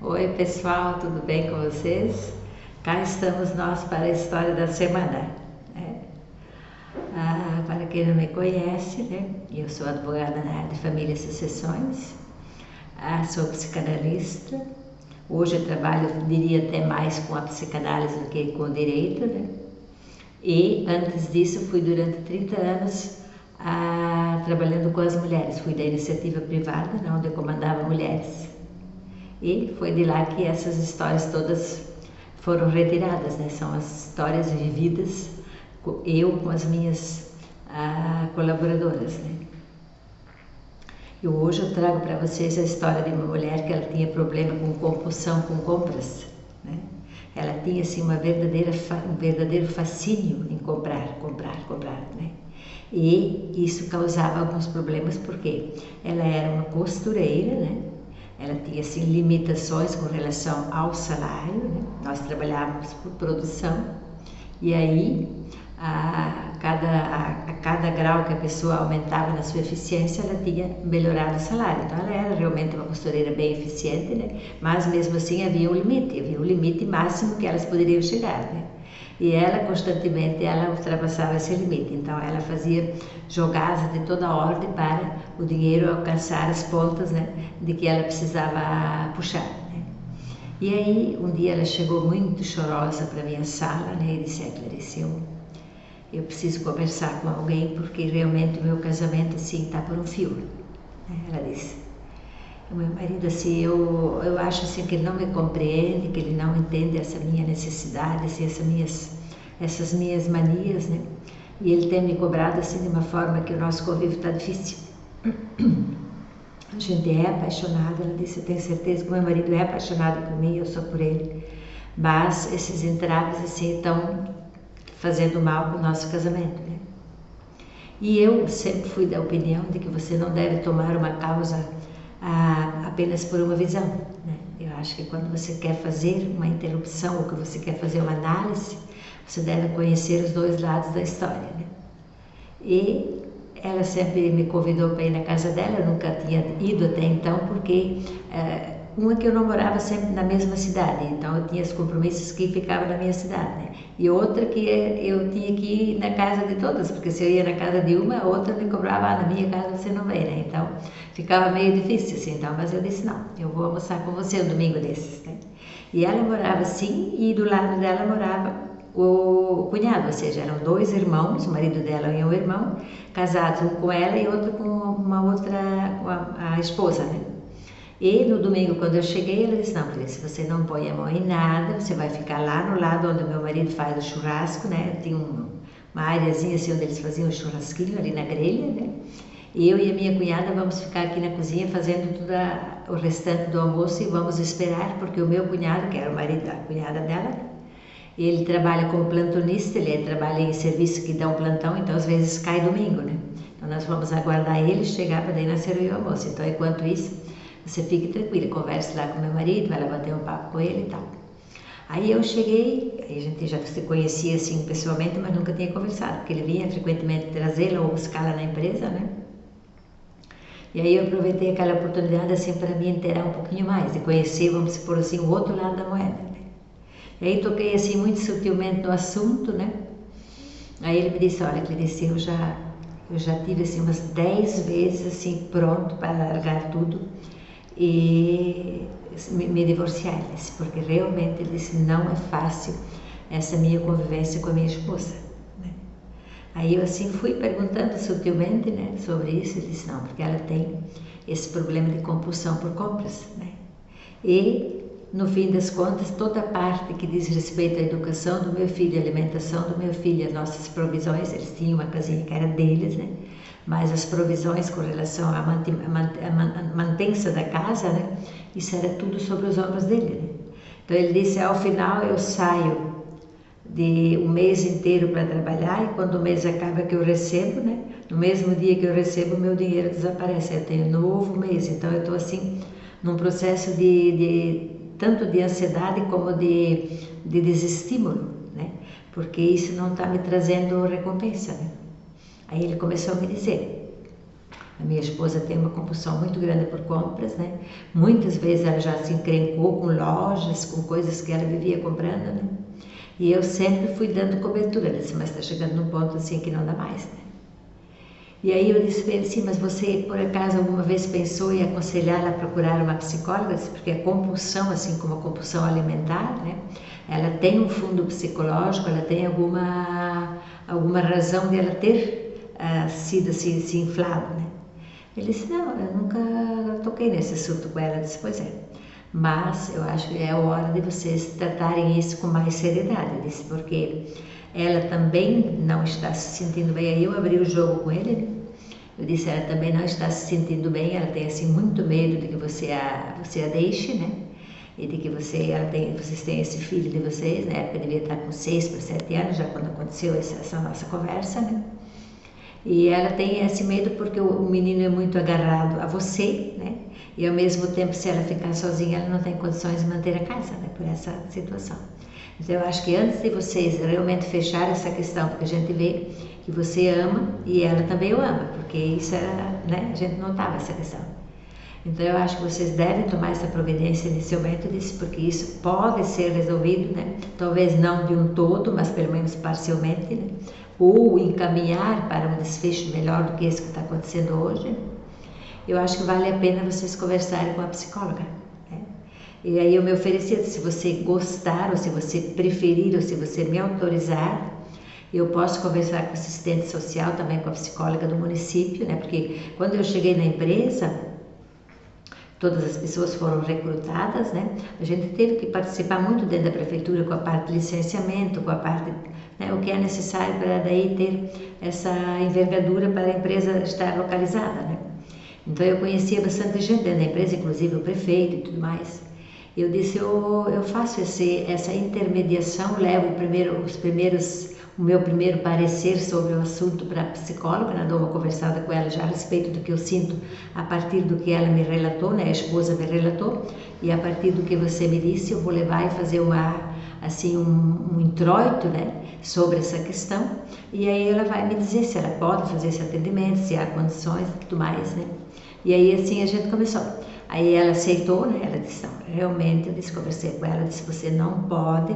Oi pessoal, tudo bem com vocês? Cá estamos nós para a história da semana. né? Para quem não me conhece, eu sou advogada na área de família e sucessões, sou psicanalista. Hoje eu trabalho, diria até mais com a psicanálise do que com o direito. E antes disso fui durante 30 anos trabalhando com as mulheres. Fui da iniciativa privada, onde eu comandava mulheres. E foi de lá que essas histórias todas foram retiradas, São as histórias vividas, eu com as minhas colaboradoras, E hoje eu trago para vocês a história de uma mulher que ela tinha problema com compulsão com compras, Ela tinha assim um verdadeiro fascínio em comprar, E isso causava alguns problemas porque ela era uma costureira, Ela tinha assim limitações com relação ao salário, Nós trabalhávamos por produção e aí a cada grau que a pessoa aumentava na sua eficiência, ela tinha melhorado o salário. Então ela era realmente uma costureira bem eficiente, Mas mesmo assim havia um limite máximo que elas poderiam chegar, E ela constantemente ultrapassava esse limite, então ela fazia jogadas de toda ordem para o dinheiro alcançar as pontas, de que ela precisava puxar. E aí um dia ela chegou muito chorosa para a minha sala, e disse: Clarice, eu preciso conversar com alguém porque realmente o meu casamento assim está por um fio. Ela disse: o meu marido assim, eu acho assim que ele não me compreende, que ele não entende essa minha necessidade, assim, essas minhas manias, E ele tem me cobrado assim de uma forma que o nosso convívio está difícil. A gente é apaixonada, ela disse, eu tenho certeza que o meu marido é apaixonado por mim, eu sou por ele, mas esses entraves assim estão fazendo mal para o nosso casamento, E eu sempre fui da opinião de que você não deve tomar uma causa apenas por uma visão, Eu acho que quando você quer fazer uma interrupção ou que você quer fazer uma análise, você deve conhecer os dois lados da história, E ela sempre me convidou para ir na casa dela, eu nunca tinha ido até então, porque uma que eu não morava sempre na mesma cidade, então eu tinha os compromissos que ficavam na minha cidade, E outra que eu tinha que ir na casa de todas, porque se eu ia na casa de uma, a outra me cobrava, na minha casa você não vem, Então ficava meio difícil assim, então, mas eu disse, não, eu vou almoçar com você um domingo desses, E ela morava assim, e do lado dela morava o cunhado, ou seja, eram dois irmãos, o marido dela e um irmão, casados, um com ela e outro com a esposa, E no domingo, quando eu cheguei, ela disse, não, Clarice, você não põe a mão em nada, você vai ficar lá no lado onde o meu marido faz o churrasco, Tinha uma áreazinha assim onde eles faziam o churrasquinho ali na grelha, E eu e a minha cunhada vamos ficar aqui na cozinha fazendo tudo o restante do almoço e vamos esperar, porque o meu cunhado, que era o marido da cunhada dela, ele trabalha como plantonista, ele trabalha em serviço que dá um plantão, então às vezes cai domingo, Então nós vamos aguardar ele chegar para daí na servir o almoço. Então enquanto isso, você fique tranquila, converse lá com meu marido, vai lá bater um papo com ele e tal. Aí eu cheguei, aí a gente já se conhecia assim pessoalmente, mas nunca tinha conversado, porque ele vinha frequentemente trazê-la ou buscá-la na empresa, E aí eu aproveitei aquela oportunidade assim para me inteirar um pouquinho mais, de conhecer, vamos supor assim, o outro lado da moeda, E aí toquei assim muito sutilmente no assunto, Aí ele me disse, olha Clarice, eu já tive assim umas 10 vezes assim pronto para largar tudo e me divorciar, ele disse, porque realmente ele disse, não é fácil essa minha convivência com a minha esposa, Aí eu assim fui perguntando sutilmente, sobre isso, ele disse, não, porque ela tem esse problema de compulsão por compras, E no fim das contas, toda a parte que diz respeito à educação do meu filho, à alimentação do meu filho, as nossas provisões, eles tinham uma casinha que era deles, Mas as provisões com relação à mantença da casa, Isso era tudo sobre os ombros dele, Então ele disse, ao final eu saio de um mês inteiro para trabalhar e quando o mês acaba que eu recebo, No mesmo dia que eu recebo, meu dinheiro desaparece, eu tenho um novo mês, então eu estou assim num processo tanto de ansiedade como de desestímulo, Porque isso não está me trazendo recompensa, Aí ele começou a me dizer, A minha esposa tem uma compulsão muito grande por compras, né? Muitas vezes ela já se encrencou com lojas, com coisas que ela vivia comprando, né? E eu sempre fui dando cobertura. Ela disse, mas está chegando num ponto assim que não dá mais, né? E aí eu disse para ele, sim, mas você por acaso alguma vez pensou em aconselhá-la a procurar uma psicóloga? Porque a compulsão, assim como a compulsão alimentar, né? Ela tem um fundo psicológico, ela tem alguma razão de ela ter sido assim, se inflado, né? Ele disse, não, eu nunca toquei nesse assunto com ela. Eu disse, pois é, mas eu acho que é a hora de vocês tratarem isso com mais seriedade. Eu disse, porque ela também não está se sentindo bem. Aí eu abri o jogo com ele, né? Eu disse, ela também não está se sentindo bem, ela tem assim muito medo de que você a deixe, né? E de que vocês têm esse filho de vocês, na época devia estar com 6 para 7 anos, já quando aconteceu essa nossa conversa, né? E ela tem esse medo porque o menino é muito agarrado a você, né? E ao mesmo tempo, se ela ficar sozinha, ela não tem condições de manter a casa, né? Por essa situação. Então eu acho que antes de vocês realmente fechar essa questão, porque a gente vê que você ama e ela também o ama, porque isso era, né? A gente notava essa questão. Então eu acho que vocês devem tomar essa providência inicialmente, porque isso pode ser resolvido, né? Talvez não de um todo, mas pelo menos parcialmente, né? Ou encaminhar para um desfecho melhor do que esse que está acontecendo hoje. Eu acho que vale a pena vocês conversarem com a psicóloga, né? E aí eu me ofereci, se você gostar, ou se você preferir, ou se você me autorizar, eu posso conversar com a assistente social, também com a psicóloga do município, né? Porque quando eu cheguei na empresa, todas as pessoas foram recrutadas, né? A gente teve que participar muito dentro da prefeitura com a parte de licenciamento, com a parte, né, o que é necessário para daí ter essa envergadura para a empresa estar localizada, né? Então eu conhecia bastante gente dentro da empresa, inclusive o prefeito e tudo mais. Eu disse, eu faço essa intermediação, levo o meu primeiro parecer sobre o assunto para a psicóloga, né? Dou uma conversada com ela já a respeito do que eu sinto a partir do que ela me relatou, né? A esposa me relatou, e a partir do que você me disse, eu vou levar e fazer um introito, né? Sobre essa questão, e aí ela vai me dizer se ela pode fazer esse atendimento, se há condições e tudo mais, né? E aí assim a gente começou. Aí ela aceitou, né? Ela disse, não, realmente, eu conversei com ela, disse, você não pode,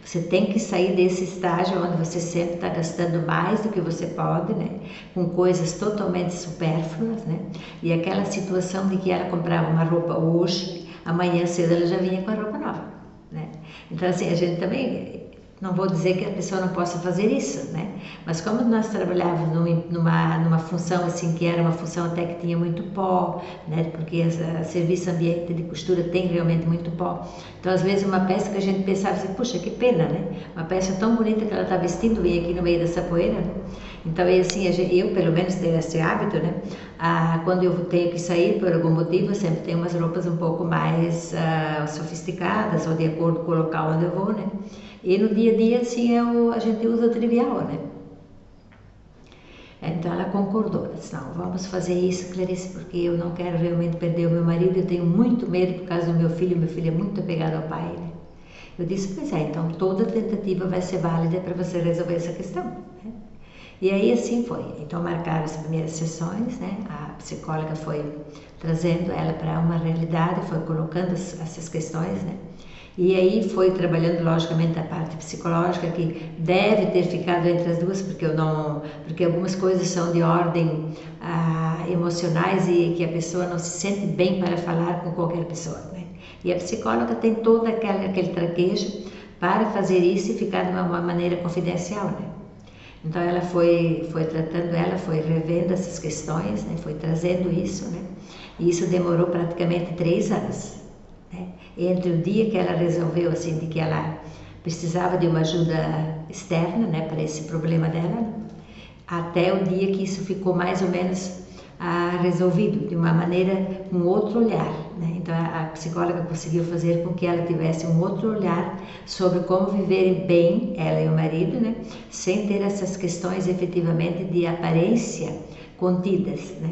você tem que sair desse estágio onde você sempre está gastando mais do que você pode, né? Com coisas totalmente supérfluas, né? E aquela situação de que ela comprava uma roupa hoje, amanhã cedo ela já vinha com a roupa nova, né? Então assim, a gente também, não vou dizer que a pessoa não possa fazer isso, né? Mas como nós trabalhávamos numa função assim, que era uma função até que tinha muito pó, né? Porque o serviço ambiente de costura tem realmente muito pó. Então, às vezes, uma peça que a gente pensava assim, puxa, que pena, né? Uma peça tão bonita que ela está vestindo, vem aqui no meio dessa poeira, né? Então, é assim, eu pelo menos tenho esse hábito, né? Quando eu tenho que sair por algum motivo, eu sempre tenho umas roupas um pouco mais sofisticadas, ou de acordo com o local onde eu vou, né? E no dia a dia, assim, a gente usa o trivial, né? Então ela concordou, disse, não, vamos fazer isso, Clarice, porque eu não quero realmente perder o meu marido, eu tenho muito medo por causa do meu filho é muito apegado ao pai, né? Eu disse, pois é, então toda tentativa vai ser válida para você resolver essa questão, né? E aí assim foi, então marcaram as primeiras sessões, né? A psicóloga foi trazendo ela para uma realidade, foi colocando essas questões, né? E aí foi trabalhando logicamente a parte psicológica, que deve ter ficado entre as duas, porque algumas coisas são de ordem emocionais e que a pessoa não se sente bem para falar com qualquer pessoa, né? E a psicóloga tem todo aquele traquejo para fazer isso e ficar de uma maneira confidencial, né? Então ela foi tratando, ela foi revendo essas questões, né? Foi trazendo isso, né? E isso demorou praticamente 3 anos. Entre o dia que ela resolveu assim de que ela precisava de uma ajuda externa, né, para esse problema dela, até o dia que isso ficou mais ou menos resolvido de uma maneira, um outro olhar, né? Então a psicóloga conseguiu fazer com que ela tivesse um outro olhar sobre como viver bem, ela e o marido, né, sem ter essas questões efetivamente de aparência contidas, né?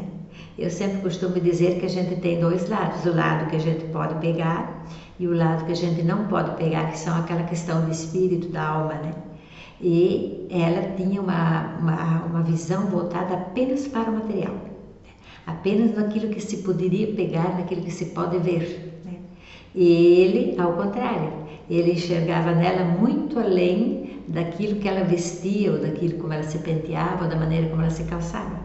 Eu sempre costumo dizer que a gente tem 2 lados, o lado que a gente pode pegar e o lado que a gente não pode pegar, que são aquela questão do espírito, da alma, né? E ela tinha uma visão voltada apenas para o material. apenas naquilo que se poderia pegar, naquilo que se pode ver, né? E ele, ao contrário, ele enxergava nela muito além daquilo que ela vestia, ou daquilo como ela se penteava, ou da maneira como ela se calçava, né?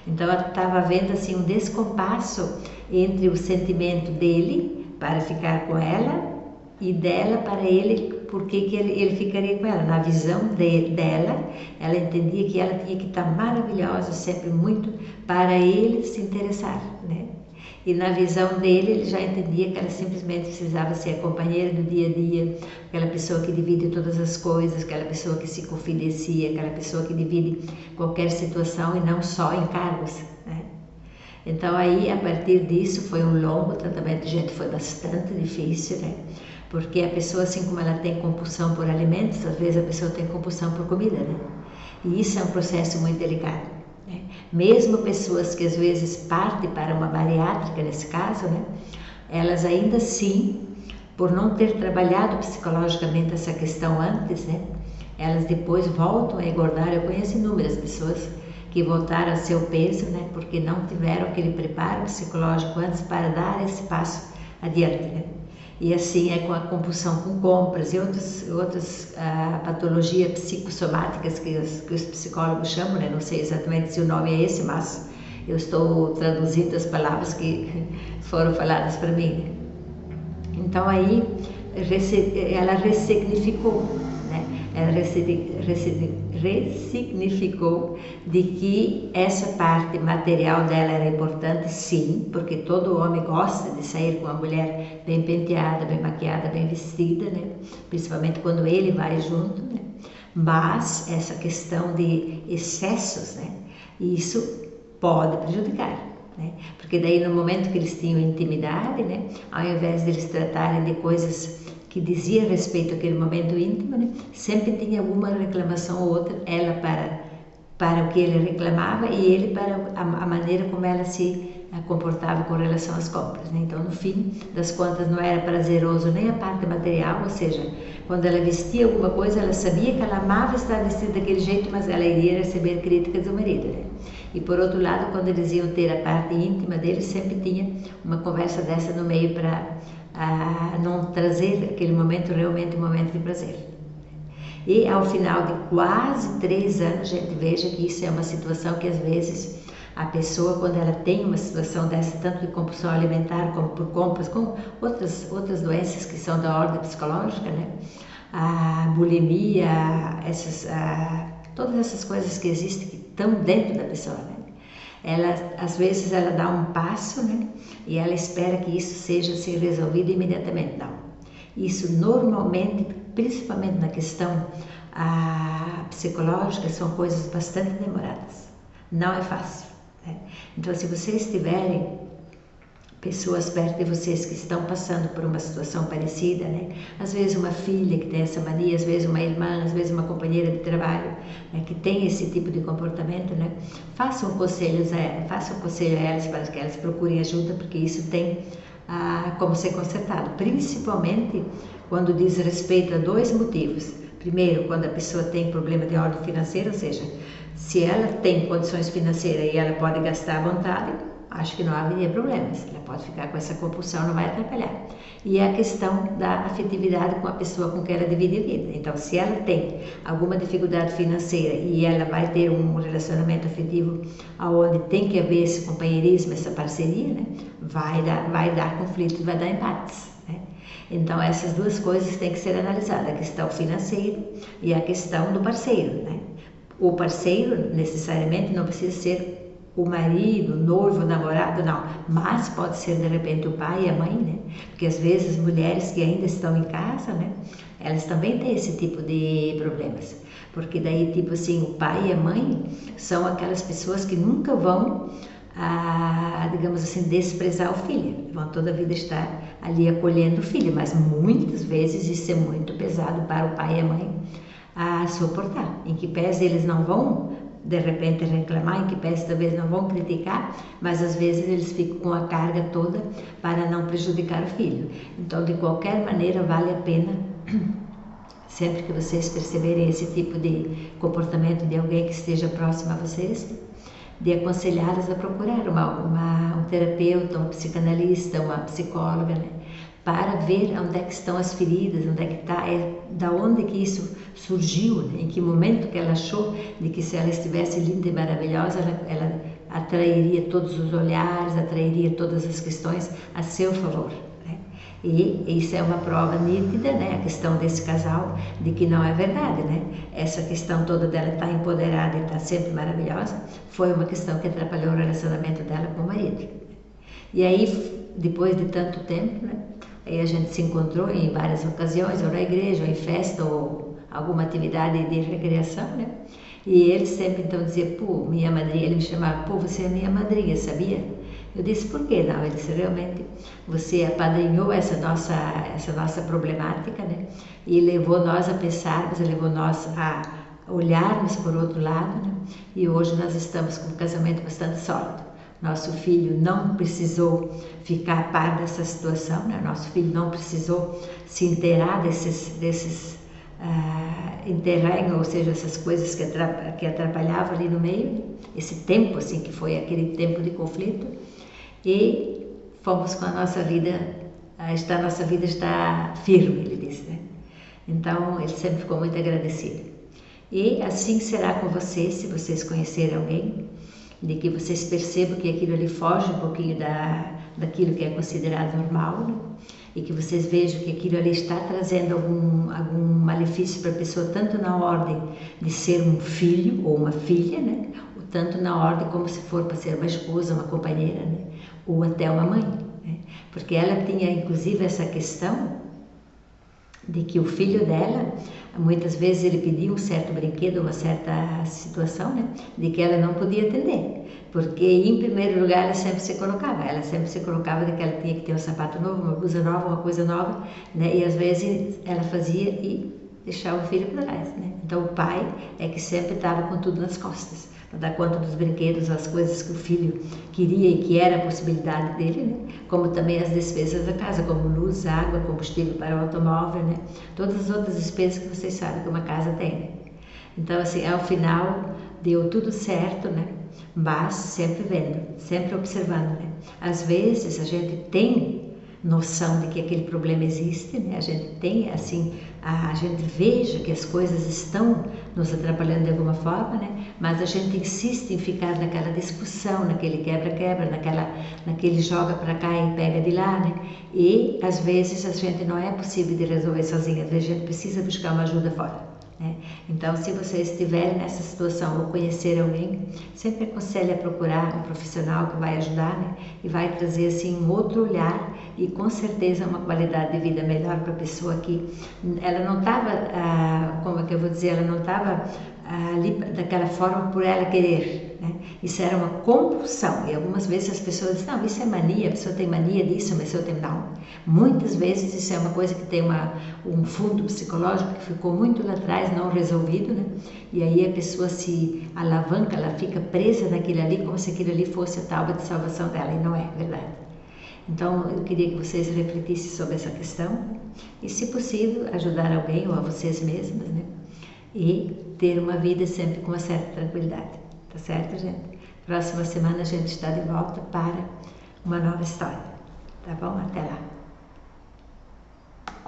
Então ela estava vendo assim um descompasso entre o sentimento dele para ficar com ela e dela para ele, porque que ele ficaria com ela. Na visão dela, ela entendia que ela tinha que estar maravilhosa, sempre muito, para ele se interessar, né? E na visão dele, ele já entendia que ela simplesmente precisava ser a companheira do dia a dia, aquela pessoa que divide todas as coisas, aquela pessoa que se confidencia, aquela pessoa que divide qualquer situação e não só encargos, né? Então aí, a partir disso, foi um longo tratamento, gente, foi bastante difícil, né? Porque a pessoa, assim como ela tem compulsão por alimentos, às vezes a pessoa tem compulsão por comida, né? E isso é um processo muito delicado, né? Mesmo pessoas que às vezes partem para uma bariátrica, nesse caso, né? Elas ainda assim, por não ter trabalhado psicologicamente essa questão antes, né? Elas depois voltam a engordar. Eu conheço inúmeras pessoas que voltaram ao seu peso, né? Porque não tiveram aquele preparo psicológico antes para dar esse passo adiante, né? E assim é com a compulsão com compras e outras patologias psicossomáticas que os psicólogos chamam, né? Não sei exatamente se o nome é esse, mas eu estou traduzindo as palavras que foram faladas para mim, né? Então aí ela ressignificou, né? Ela ressignificou de que essa parte material dela era importante, sim, porque todo homem gosta de sair com uma mulher bem penteada, bem maquiada, bem vestida, né? Principalmente quando ele vai junto, né? Mas essa questão de excessos, né? Isso pode prejudicar, né? Porque daí no momento que eles tinham intimidade, né? Ao invés de eles tratarem de coisas que dizia respeito àquele momento íntimo, né? Sempre tinha alguma reclamação ou outra, ela para o que ele reclamava e ele para a maneira como ela se comportava com relação às compras, né? Então, no fim das contas, não era prazeroso nem a parte material, ou seja, quando ela vestia alguma coisa, ela sabia que ela amava estar vestida daquele jeito, mas ela iria receber críticas do marido, né? E por outro lado, quando eles iam ter a parte íntima deles, sempre tinha uma conversa dessa no meio para não trazer aquele momento realmente um momento de prazer. E ao final de quase 3 anos, gente, veja que isso é uma situação que às vezes a pessoa, quando ela tem uma situação dessa, tanto de compulsão alimentar como por compras, com outras doenças que são da ordem psicológica, né? A bulimia, todas essas coisas que existem, que estão dentro da pessoa, né? Às vezes ela dá um passo, né? E ela espera que isso seja assim, resolvido imediatamente. Não. Isso normalmente, principalmente na questão psicológica, são coisas bastante demoradas. Não é fácil, né? Então, se vocês tiverem pessoas perto de vocês que estão passando por uma situação parecida, né? Às vezes uma filha que tem essa mania, às vezes uma irmã, às vezes uma companheira de trabalho, né? Que tem esse tipo de comportamento, né? Façam conselho a elas para que elas procurem ajuda, porque isso tem como ser consertado, principalmente quando diz respeito a 2 motivos. Primeiro, quando a pessoa tem problema de ordem financeira, ou seja, se ela tem condições financeiras e ela pode gastar à vontade, acho que não haveria problemas. Ela pode ficar com essa compulsão, não vai atrapalhar. E é a questão da afetividade com a pessoa com quem ela divide a vida. Então, se ela tem alguma dificuldade financeira e ela vai ter um relacionamento afetivo onde tem que haver esse companheirismo, essa parceria, né? Vai dar conflitos, vai dar empates, né? Então, essas 2 coisas têm que ser analisadas, a questão financeira e a questão do parceiro, né? O parceiro, necessariamente, não precisa ser o marido, o noivo, o namorado, não. Mas pode ser, de repente, o pai e a mãe, né? Porque, às vezes, mulheres que ainda estão em casa, né? Elas também têm esse tipo de problemas. Porque daí, tipo assim, o pai e a mãe são aquelas pessoas que nunca vão, digamos assim, desprezar o filho. Vão toda a vida estar ali acolhendo o filho. Mas, muitas vezes, isso é muito pesado para o pai e a mãe a suportar. Em que pese eles não vão de repente reclamar, em que pese talvez não vão criticar, mas às vezes eles ficam com a carga toda para não prejudicar o filho. Então, de qualquer maneira, vale a pena, sempre que vocês perceberem esse tipo de comportamento de alguém que esteja próximo a vocês, de aconselhá-las a procurar um terapeuta, um psicanalista, uma psicóloga, né? Para ver onde é que estão as feridas, onde é que está, da onde que isso surgiu, né? Em que momento que ela achou de que se ela estivesse linda e maravilhosa, ela atrairia todos os olhares, atrairia todas as questões a seu favor, né? E isso é uma prova nítida, né? A questão desse casal, de que não é verdade, né? Essa questão toda dela estar empoderada e estar sempre maravilhosa, foi uma questão que atrapalhou o relacionamento dela com o marido. E aí, depois de tanto tempo, né? Aí a gente se encontrou em várias ocasiões, ou na igreja, ou em festa, ou alguma atividade de recreação, né? E ele sempre então dizia, pô, minha madrinha, ele me chamava, pô, você é minha madrinha, sabia? Eu disse, por quê? Não, ele disse, realmente, você apadrinhou essa nossa problemática, né? E levou nós a pensarmos, levou nós a olharmos por outro lado, né? E hoje nós estamos com um casamento bastante sólido. Nosso filho não precisou ficar a par dessa situação, né? Nosso filho não precisou se inteirar desses interregnos, ou seja, essas coisas que atrapalhavam ali no meio, esse tempo assim que foi aquele tempo de conflito, e fomos com a nossa vida, nossa vida está firme, ele disse, né? Então ele sempre ficou muito agradecido. E assim será com vocês, se vocês conhecerem alguém, de que vocês percebam que aquilo ali foge um pouquinho daquilo que é considerado normal, né? E que vocês vejam que aquilo ali está trazendo algum malefício para a pessoa, tanto na ordem de ser um filho ou uma filha, né? Ou tanto na ordem como se for para ser uma esposa, uma companheira, né? Ou até uma mãe, né? Porque ela tinha inclusive essa questão de que o filho dela, muitas vezes ele pedia um certo brinquedo, uma certa situação, né, de que ela não podia atender, porque em primeiro lugar ela sempre se colocava de que ela tinha que ter um sapato novo, uma blusa nova, uma coisa nova, né, e às vezes ela fazia e deixava o filho para trás, né. Então o pai é que sempre estava com tudo nas costas, para dar conta dos brinquedos, as coisas que o filho queria e que era a possibilidade dele, né? Como também as despesas da casa, como luz, água, combustível para o automóvel, né? Todas as outras despesas que vocês sabem que uma casa tem, né? Então, assim, ao final deu tudo certo, né? Mas sempre vendo, sempre observando, né? Às vezes a gente tem noção de que aquele problema existe, né? A gente tem, assim, a gente veja que as coisas estão nos atrapalhando de alguma forma, né? Mas a gente insiste em ficar naquela discussão, naquele quebra-quebra, naquele joga para cá e pega de lá, né? E às vezes a gente não é possível de resolver sozinha, às vezes a gente precisa buscar uma ajuda fora, né? Então, se vocês estiverem nessa situação ou conhecer alguém, sempre aconselhe a procurar um profissional que vai ajudar, né? E vai trazer assim um outro olhar e com certeza uma qualidade de vida melhor para a pessoa que ela não estava, como é que eu vou dizer, ela não estava ali daquela forma por ela querer, né? Isso era uma compulsão, e algumas vezes as pessoas dizem, não, isso é mania, a pessoa tem mania disso, a pessoa tem, não, muitas vezes isso é uma coisa que tem um fundo psicológico que ficou muito lá atrás, não resolvido, né? E aí a pessoa se alavanca, ela fica presa naquilo ali, como se aquilo ali fosse a tábua de salvação dela, e não é verdade. Então, eu queria que vocês refletissem sobre essa questão e, se possível, ajudar alguém ou a vocês mesmos, né? E ter uma vida sempre com uma certa tranquilidade. Tá certo, gente? Próxima semana a gente está de volta para uma nova história. Tá bom? Até lá.